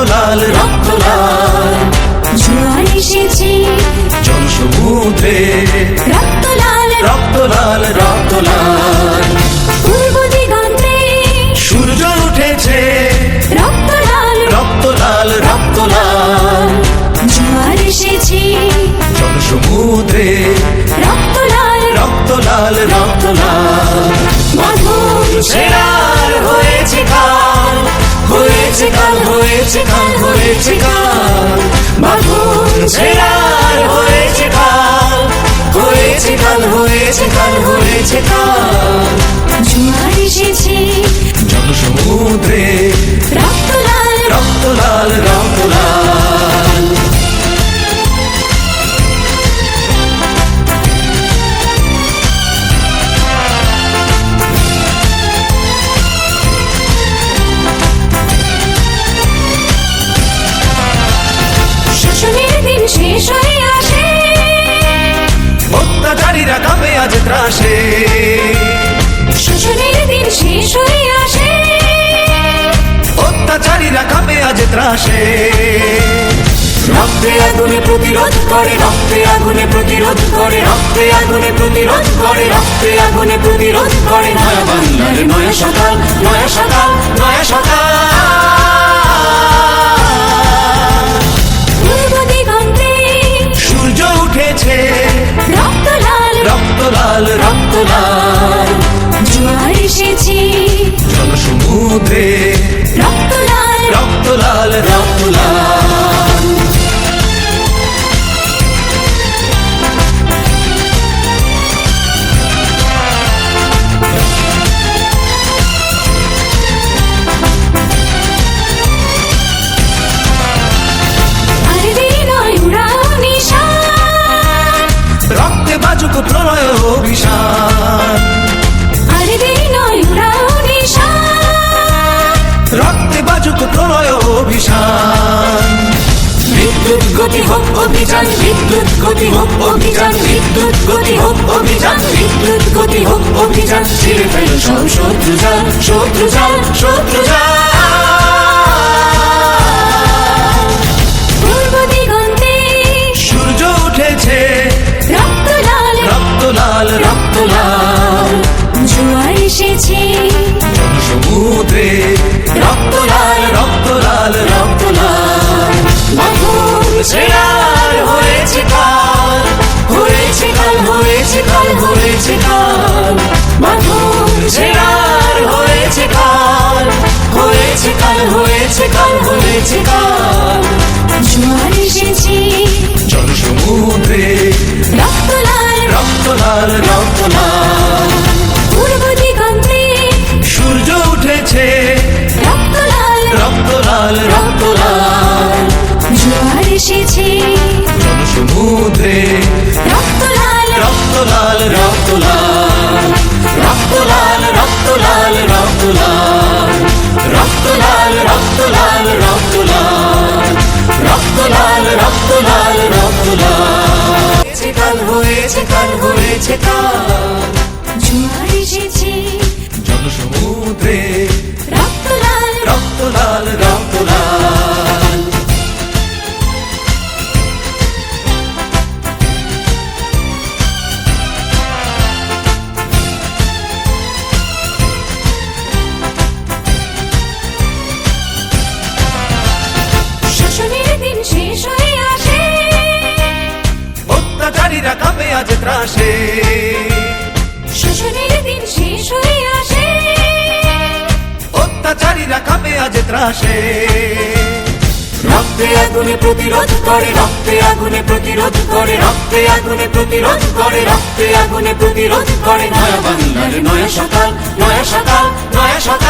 লাল রক্ত লাল জোয়ার এসেছে জনসমুদ্রে রক্ত লাল রক্ত লাল রক্ত লাল পূর্ব দিগন্তে সূর্য উঠেছে রক্ত লাল রক্ত লাল রক্ত লাল জোয়ার এসেছে জনসমুদ্রে রক্ত লাল রক্ত লাল রক্ত লাল মাধব ছেড়ার হয়েছে কাল হয়েছে কাল হয়েছে কাল হয়েছে কাল মাধব ছেড়ার হয়েছে কাল হয়েছে কাল হয়েছে কাল হয়েছে কাল জোয়ার এসেছে জনসমুদ্রে রক্ত লাল রক্ত লাল রক্ত লাল শোষণের দিন শেষ হয়ে আসে অত্যাচারীরা কাঁপে আজ ত্রাসে শোষণের দিন শেষ হয়ে আসে অত্যাচারীরা কাঁপে আজ ত্রাসে রক্তে আগুনে প্রতিরোধ করে রক্তে আগুনে প্রতিরোধ করে রক্তে আগুনে প্রতিরোধ করে রক্তে আগুনে প্রতিরোধ করে নয়া বাংলার নয়া সকাল নয়া সকাল নয়া সকাল পূর্ব দিগন্তে সূর্য উঠেছে রক্ত লাল রক্ত লাল রক্ত লাল জোয়ার এসেছে জনসমুদ্রে রক্ত লাল রক্ত লাল রক্ত লাল আর দেরি নয় উড়াও নিশান রক্তে বাজুক প্রলয় অভিশান আর দেরি নয় উড়াও নিশান রক্তে বাজুক প্রলয় অভিশান বিদ্যুৎ গতি হোক অভিযান বিদ্যুৎ গতি হোক অভিযান বিদ্যুৎ গতি হোক অভিযান বিদ্যুৎ গতি হোক অভিযান ছিঁড়ে ফেল সব শত্রু জাল শত্রু জাল শত্রু জাল পূর্ব দিগন্তে সূর্য উঠেছে রক্ত লাল রক্ত লাল রক্ত লাল জোয়ার এসেছে জনসমুদ্রে রক্ত লাল রক্ত লাল রক্ত লাল মাধব ছেড়ার হয়েছে কাল হয়েছে কাল হয়েছে কাল হয়েছে কাল মাধব ছেড়ার হয়েছে কাল হয়েছে কাল হয়েছে কাল হয়েছে কাল জোয়ার এসেছে জনসমুদ্রে রক্ত লাল রক্ত লাল রক্ত লাল পূর্ব দিগন্তে সূর্য উঠেছে রক্ত লাল রক্ত লাল রক্ত লাল জোয়ার এসেছে জনসমুদ্রে রক্ত লাল রক্ত লাল রক্ত লাল রক্ত লাল রক্ত লাল রক্ত লাল রক্ত লাল রক্ত লাল রক্ত লাল রক্ত লাল রক্ত লাল রক্ত লাল কাল হয়েছে কাল হয়েছে কাল জোয়ার এসেছে জনসমুদ্রে রক্ত লাল রক্ত লাল রক্ত লাল শোষণের দিন শেষ হয়ে আসে অত্যাচারীরা কাঁপে আজ ত্রাসে শোষণের দিন শেষ হয়ে আসে অত্যাচারীরা কাঁপে আজ ত্রাসে রক্তে আগুনে প্রতিরোধ করে রক্তে আগুনে প্রতিরোধ করে রক্তে আগুনে প্রতিরোধ করে রক্তে আগুনে প্রতিরোধ করে নয়া বাংলার নয়া সকাল নয়া সকাল নয়া সকাল